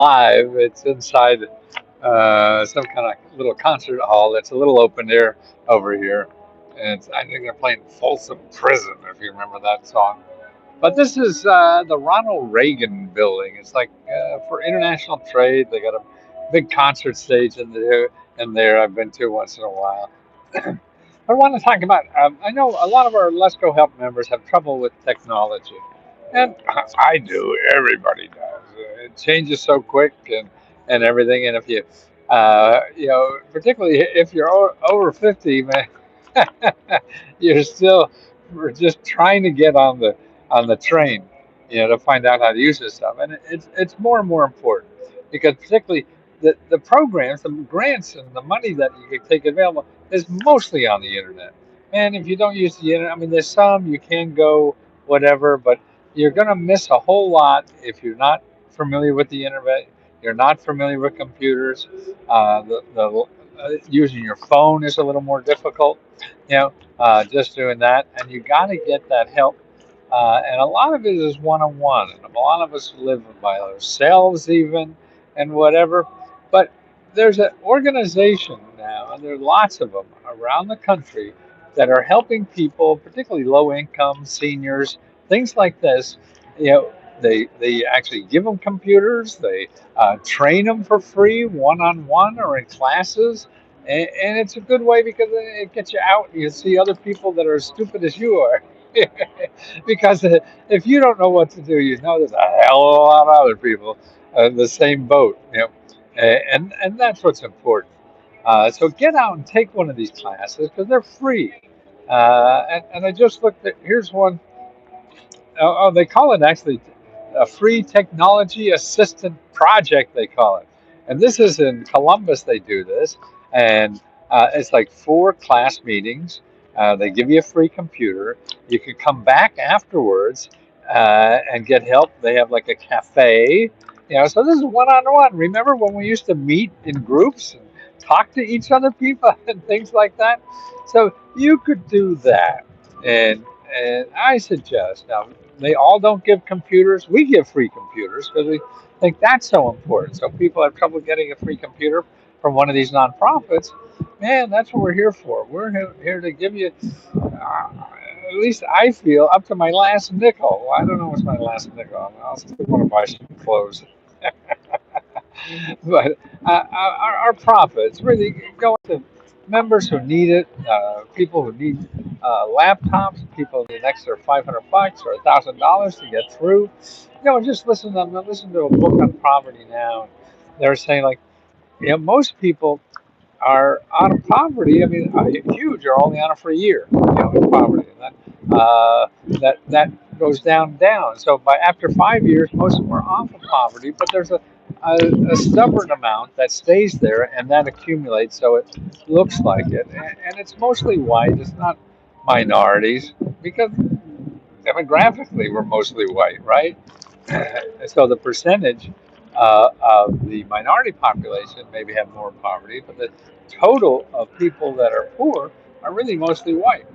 live. It's inside some kind of little concert hall. It's a little open air over here. And I think they're playing Folsom Prison, if you remember that song. But this is the Ronald Reagan building. It's like for international trade. They got a big concert stage in there. I've been to once in a while. I want to talk about. I know a lot of our Let's Go Help members have trouble with technology, and I do. Everybody does. It changes so quick and everything. And if particularly if you're over 50, man, you're still we're just trying to get on the train, to find out how to use this stuff. And it's more and more important because particularly the programs, the grants, and the money that you can take available is mostly on the internet. And if you don't use the internet, I mean, there's some you can go whatever, but you're going to miss a whole lot if you're not familiar with the internet. You're not familiar with computers. Using your phone is a little more difficult. Just doing that, and you got to get that help. And a lot of it is one on one, and a lot of us live by ourselves, even, and whatever. But there's an organization now, and there are lots of them around the country that are helping people, particularly low income seniors, things like this. You know, they actually give them computers. They train them for free, one on one or in classes, and it's a good way because it gets you out. You see other people that are as stupid as you are. Because if you don't know what to do, there's a hell of a lot of other people in the same boat. And that's what's important. So get out and take one of these classes because they're free. And I just looked at here's one. They call it actually a free technology assistant project. They call it, and this is in Columbus. They do this, and it's like 4 class meetings. They give you a free computer. You can come back afterwards and get help. They have like a cafe. So this is one on one. Remember when we used to meet in groups and talk to each other, people, and things like that? So you could do that, and I suggest now they all don't give computers. We give free computers because we think that's so important. So people have trouble getting a free computer from one of these nonprofits. Man, that's what we're here for. We're here to give you, at least I feel, up to my last nickel. Well, I don't know what's my last nickel. I'll still want to buy some clothes. But our profits really go to members who need it, people who need laptops, people who need an extra $500 or $1,000 to get through. Just listen to a book on poverty now. They're saying like, most people are out of poverty. I mean, huge are only on it for a year. In poverty, and that goes down. So by after 5 years, most of them are off of poverty. But there's a stubborn amount that stays there, and that accumulates. So it looks like it, and it's mostly white. It's not minorities because demographically we're mostly white, right? So the percentage of the minority population maybe have more poverty, but the total of people that are poor are really mostly white.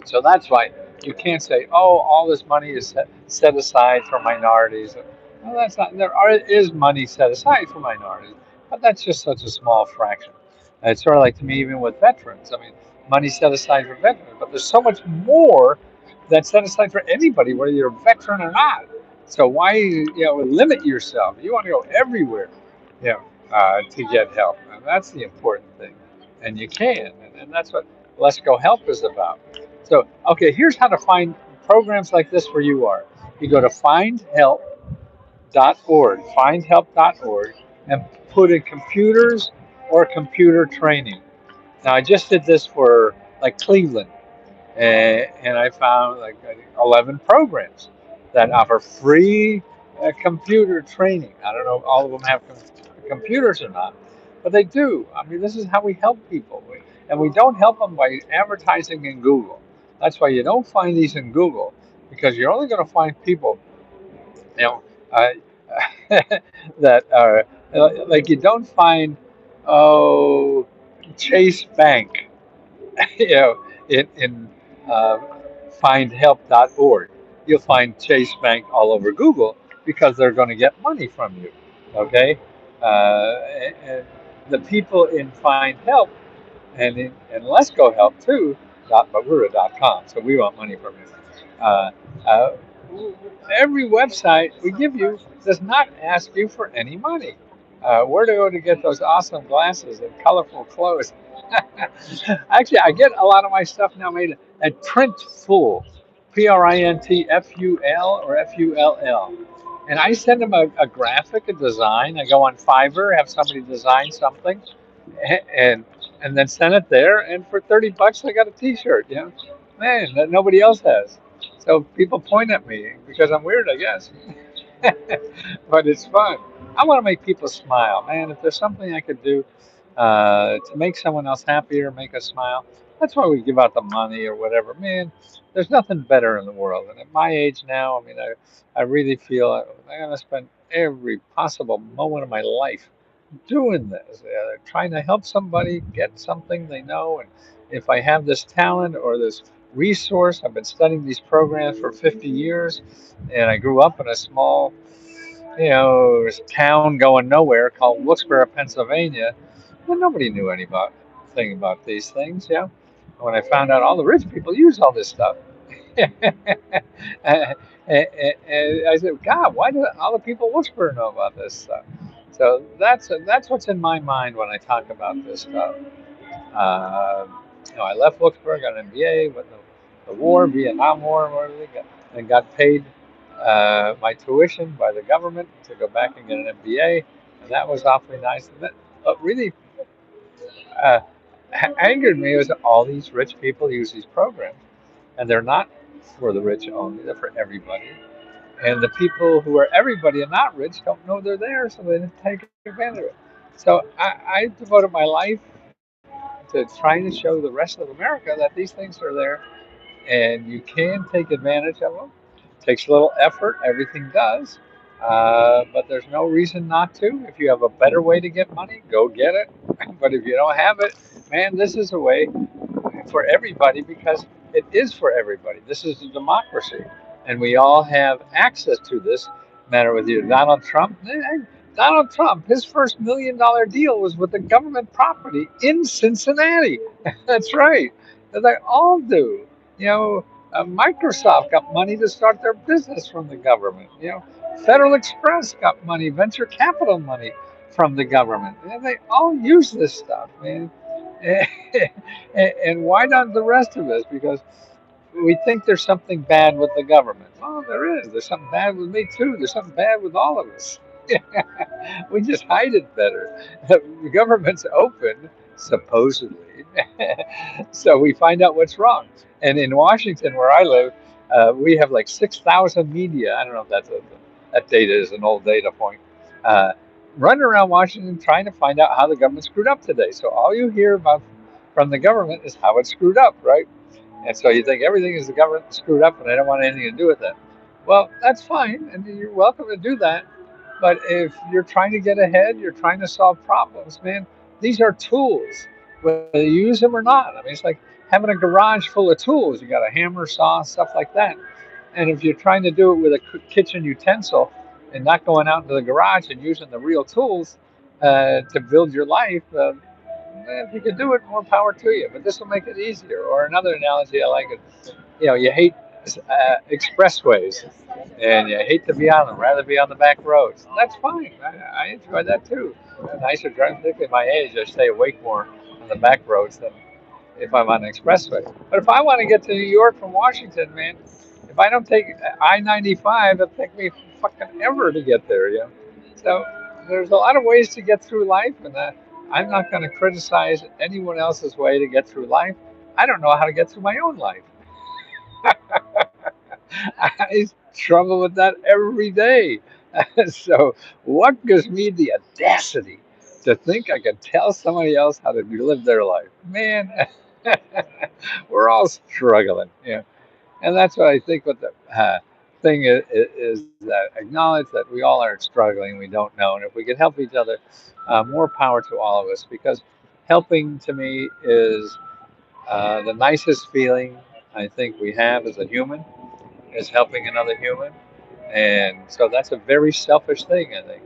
So that's why you can't say, oh, all this money is set aside for minorities. Well, that's not. Is money set aside for minorities, but that's just such a small fraction. It's sort of like to me, even with veterans. I mean, money set aside for veterans, but there's so much more that's set aside for anybody, whether you're a veteran or not. So why limit yourself? You want to go everywhere, to get help, and that's the important thing. And you can, and that's what Let's Go Help is about. So, okay, here's how to find programs like this where you are. You go to findhelp.org, and put in computers or computer training. Now, I just did this for like Cleveland, and I found like 11 programs that offer free computer training. I don't know if all of them have computers or not, but they do. I mean, this is how we help people, and we don't help them by advertising in Google. That's why you don't find these in Google because you're only going to find people, you know, uh, that are like you don't find oh Chase Bank, you know, in uh, findhelp.org. You'll find Chase Bank all over Google because they're going to get money from you. Okay, and the people in Find Help and Let's Go Help too. Bavura.com. So we want money from you. Uh, every website we give you does not ask you for any money. Where to go to get those awesome glasses and colorful clothes? Actually, I get a lot of my stuff now made at Printful, Printful or Full, and I send them a graphic, a design. I go on Fiverr, have somebody design something, and and then send it there. And for $30, I got a T-shirt. You know, man, that nobody else has. So people point at me because I'm weird, I guess. But it's fun. I want to make people smile, man. If there's something I could do to make someone else happier, make us smile, that's why we give out the money or whatever. Man, there's nothing better in the world. And at my age now, I mean, I really feel I'm going to spend every possible moment of my life doing this, trying to help somebody get something they know. And if I have this talent or this resource, I've been studying these programs for 50 years, and I grew up in a small, town going nowhere called Wilkes-Barre, Pennsylvania. Well, nobody knew anything about these things, yeah. When I found out all the rich people use all this stuff, and I said, God, why do all the people in Wilkes-Barre know about this stuff? So that's what's in my mind when I talk about this stuff. Uh, I left Wilkes-Barre, got an MBA, with the war, Vietnam War, and everything, and got paid my tuition by the government to go back and get an MBA, and that was awfully nice. And that really uh, angered me was that all these rich people use these programs, and they're not for the rich only; they're for everybody. And the people who are everybody and not rich don't know they're there, so they take advantage of it. So I devoted my life to trying to show the rest of America that these things are there and you can take advantage of them. It takes a little effort, everything does, but there's no reason not to. If you have a better way to get money, go get it. But if you don't have it, man, this is a way for everybody because it is for everybody. This is a democracy, and we all have access to this. Matter with you, Donald Trump. Donald Trump, his first $1 million deal was with the government property in Cincinnati. That's right. They all do. You know, Microsoft got money to start their business from the government. Federal Express got money, venture capital money from the government. They all use this stuff, man. And why not the rest of us? Because we think there's something bad with the government. Oh, there is. There's something bad with me too. There's something bad with all of us. We just hide it better. The government's open, supposedly, so we find out what's wrong. And in Washington, where I live, we have like 6,000 media. I don't know if that data is an old data point. Uh, Running around Washington trying to find out how the government screwed up today. So all you hear about from the government is how it's screwed up, right? And so you think everything is the government screwed up and I don't want anything to do with it. Well, that's fine, and you're welcome to do that. But if you're trying to get ahead, you're trying to solve problems, man, these are tools, whether you use them or not. I mean, it's like having a garage full of tools. You got a hammer, saw, stuff like that. And if you're trying to do it with a kitchen utensil and not going out into the garage and using the real tools to build your life, if you can do it, more power to you. But this will make it easier. Or another analogy I like is, you hate expressways, and you hate to be on them, rather be on the back roads. That's fine. I enjoy that too. Nicer driving, particularly at my age, I stay awake more on the back roads than if I'm on an expressway. But if I want to get to New York from Washington, man, if I don't take I-95, it'll take me fucking ever to get there. So there's a lot of ways to get through life, and I'm not going to criticize anyone else's way to get through life. I don't know how to get through my own life. I struggle with that every day. So, what gives me the audacity to think I can tell somebody else how to live their life? Man, we're all struggling. And that's what I think. What the thing is that acknowledge that we all are struggling. We don't know, and if we can help each other, more power to all of us. Because helping to me is the nicest feeling I think we have as a human is helping another human. And so that's a very selfish thing, I think.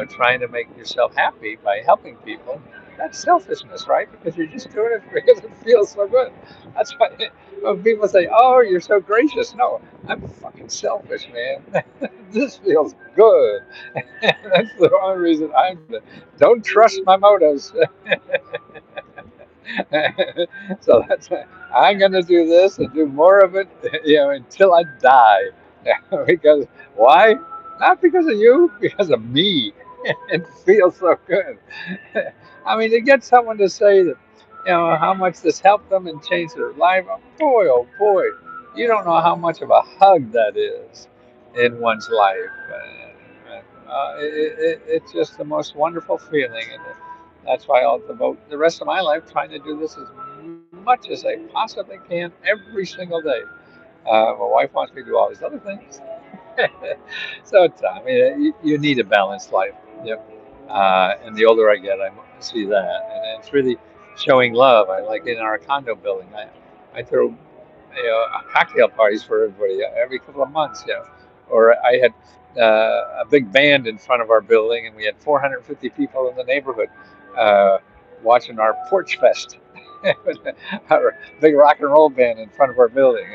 trying to make yourself happy by helping people, that's selfishness, right? Because you're just doing it because it feels so good. That's why when people say, "Oh, you're so gracious," no, I'm fucking selfish, man. This feels good. That's the only reason I'm. Don't trust my motives. So that's why I'm going to do this and do more of it, until I die. Because why? Not because of you, because of me. It feels so good. I mean, to get someone to say that, how much this helped them and changed their life, oh boy, you don't know how much of a hug that is in one's life. It's just the most wonderful feeling, and that's why I'll devote the rest of my life trying to do this as much as I possibly can every single day. My wife wants me to do all these other things. So I mean, you need a balanced life. Yep. And the older I get, I see that, and it's really showing love. I like in our condo building. I throw cocktail parties for everybody every couple of months. Or I had a big band in front of our building, and we had 450 people in the neighborhood uh, watching our porch fest. Our big rock and roll band in front of our building,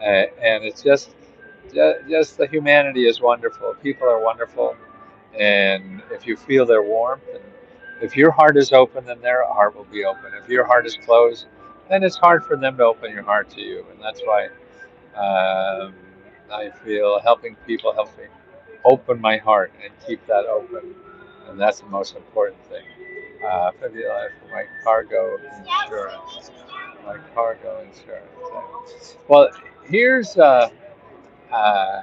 and it's just the humanity is wonderful. People are wonderful, and if you feel their warmth, and if your heart is open, then their heart will be open. If your heart is closed, then it's hard for them to open your heart to you, and that's why um, I feel helping people helps me open my heart and keep that open, and that's the most important thing. Maybe for my cargo insurance, my cargo insurance. Well, here's uh, uh,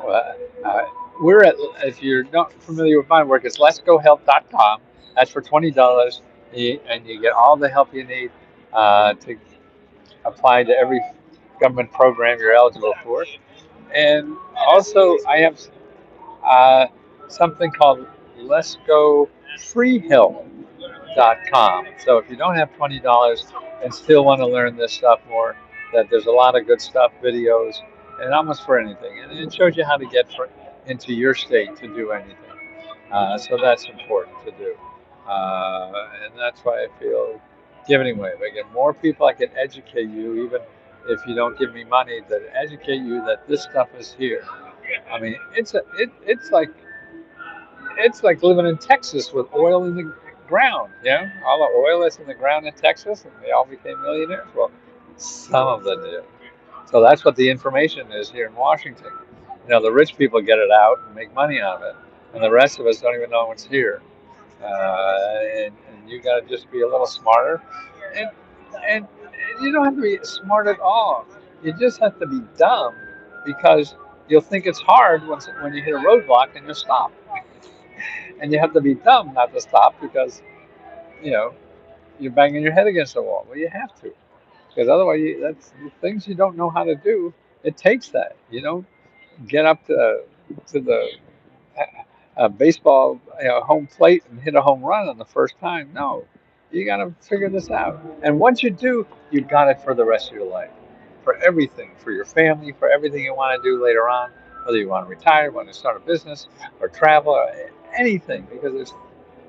uh, we're at, if you're not familiar with my work, it's letsgohealth.com. That's for $20, and you get all the help you need to apply to every government program you're eligible for. And also, I have uh, something called Let's Go Free Help com. So if you don't have $20 and still want to learn this stuff more, that there's a lot of good stuff, videos, and almost for anything. And it shows you how to get into your state to do anything. So that's important to do. And that's why I feel giving away. If I get more people, I can educate you, even if you don't give me money, that educate you that this stuff is here. I mean, it's like living in Texas with oil in the ground. All the oil that's in the ground in Texas, and they all became millionaires. Well, some of them did. So that's what the information is here in Washington. The rich people get it out and make money out of it, and the rest of us don't even know what's here. And you got to just be a little smarter, and and you don't have to be smart at all. You just have to be dumb, because you'll think it's hard when you hit a roadblock and you stop. And you have to be dumb not to stop, because you know you're banging your head against the wall. Well, you have to, because otherwise, that's the things you don't know how to do. It takes that. You don't get up to the baseball home plate and hit a home run on the first time. No, you got to figure this out. And once you do, you got it for the rest of your life, for everything, for your family, for everything you want to do later on, whether you want to retire, want to start a business, or travel, or anything, because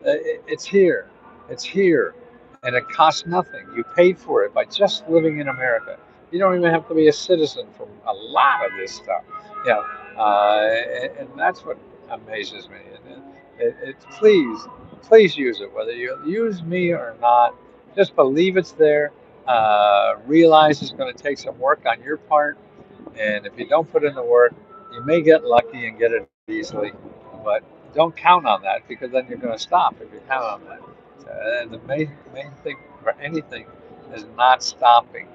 it's here. It's here. And it costs nothing. You paid for it by just living in America. You don't even have to be a citizen for a lot of this stuff. Yeah. And that's what amazes me. And please use it. Whether you use me or not, just believe it's there. Realize it's going to take some work on your part. And if you don't put in the work, you may get lucky and get it easily. But don't count on that, because then you're going to stop if you count on that. And the main thing for anything is not stopping.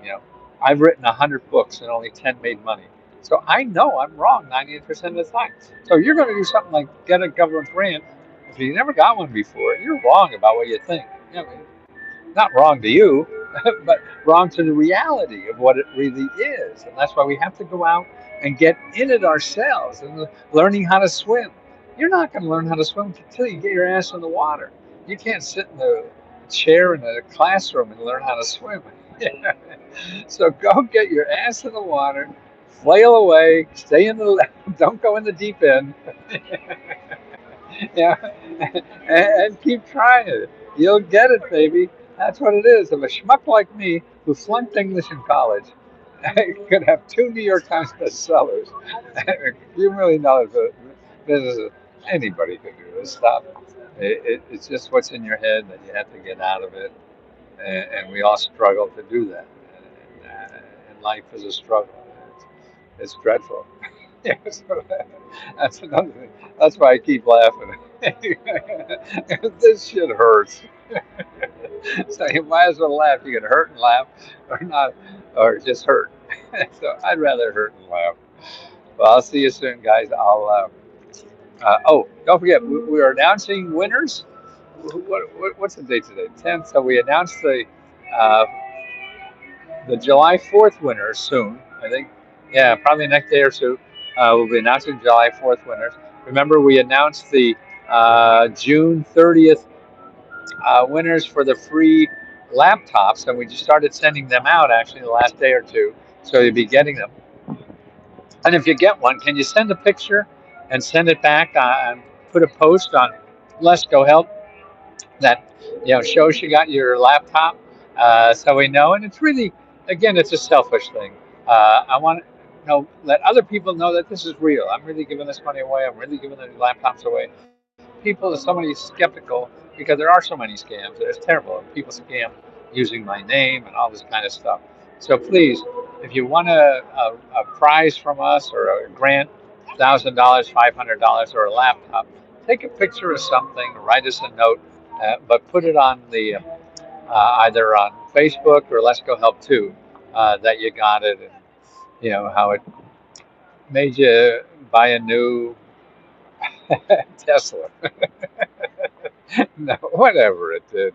I've written 100 books and only 10 made money. So I know I'm wrong 98% of the time. So you're going to do something like get a government grant. If you never got one before, you're wrong about what you think. Not wrong to you, but wrong to the reality of what it really is. And that's why we have to go out and get in it ourselves, and learning how to swim. You're not going to learn how to swim until you get your ass in the water. You can't sit in the chair in a classroom and learn how to swim. So go get your ass in the water, flail away, stay in the, don't go in the deep end. Yeah, and keep trying it. You'll get it, baby. That's what it is. If a schmuck like me, who flunked English in college, could have two New York Times bestsellers, a few $1 million of businesses, anybody could do this stuff. It's just what's in your head that you have to get out of it, and we all struggle to do that. And life is a struggle. It's dreadful. Yeah, so that's another thing. That's why I keep laughing. This shit hurts. So you might as well laugh. You can hurt and laugh, or not, or just hurt. So I'd rather hurt and laugh. Well, I'll see you soon, guys. Oh, don't forget, we are announcing winners. What's the date today? 10th. So we announced uh, the July 4th winners soon. I think, yeah, probably next day or two. We'll be announcing July 4th winners. Remember, we announced the June 30th winners for the free laptops, and we just started sending them out actually the last day or two. So you'll be getting them. And if you get one, can you send a picture and send it back and put a post on Let's Go Help that shows you got your laptop, so we know. And it's really, again, it's a selfish thing. I want to let other people know that this is real. I'm really giving this money away. I'm really giving the laptops away. People are so many skeptical because there are so many scams. It's terrible. People scam using my name and all this kind of stuff. So please, if you want a prize from us or a grant, $1,000, $500, or a laptop, take a picture of something, write us a note, but put it on the either on Facebook or Let's Go Help Too, that you got it, and how it made you buy a new Tesla. No, whatever it did,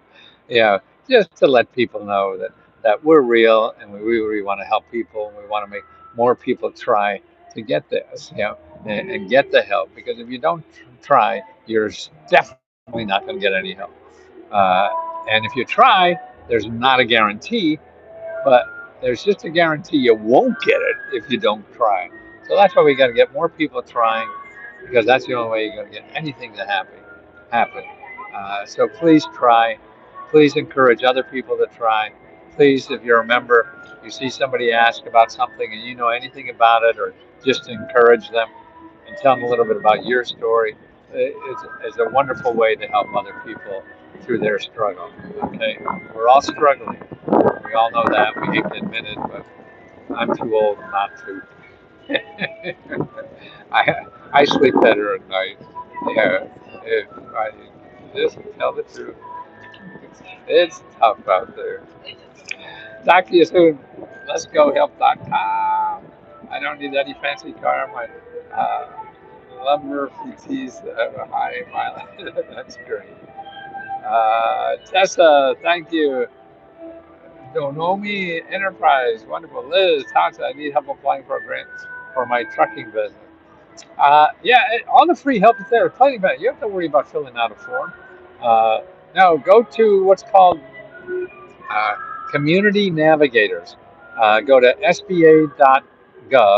just to let people know that we're real and we really want to help people, and we want to make more people try to get this, and get the help, because if you don't try, you're definitely not going to get any help. And if you try, there's not a guarantee, but there's just a guarantee you won't get it if you don't try. So that's why we got to get more people trying, because that's the only way you're going to get anything to happen. So please try. Please encourage other people to try. Please, if you're a member, you see somebody ask about something and you know anything about it, or just encourage them and tell them a little bit about your story. It's a wonderful way to help other people through their struggle. Okay, we're all struggling. We all know that. We hate to admit it, but I'm too old not to. I sleep better at night. Yeah, if I just tell the truth, it's tough out there. Talk to you soon. Let's go help.com. I don't need any fancy car. My lumber PTs have a high mileage. That's great. Tessa, thank you. Donomi Enterprise, wonderful. Liz, Toxa, I need help applying for a grant for my trucking business. Yeah, all the free help is there. Plenty of it. You have to worry about filling out a form. Uh, no, go to what's called uh, Community Navigators. Go to sba.gov,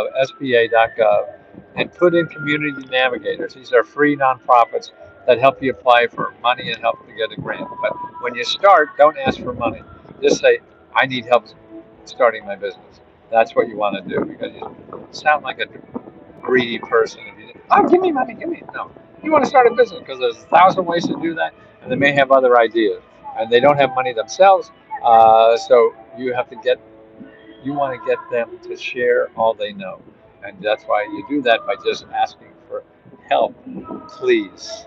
and put in Community Navigators. These are free nonprofits that help you apply for money and help to get a grant. But when you start, don't ask for money. Just say, I need help starting my business. That's what you want to do, because you sound like a greedy person. If you, oh, give me money, give me. No, you want to start a business because there's 1,000 ways to do that, and they may have other ideas, and they don't have money themselves. So you want to get them to share all they know, and that's why you do that by just asking for help, please.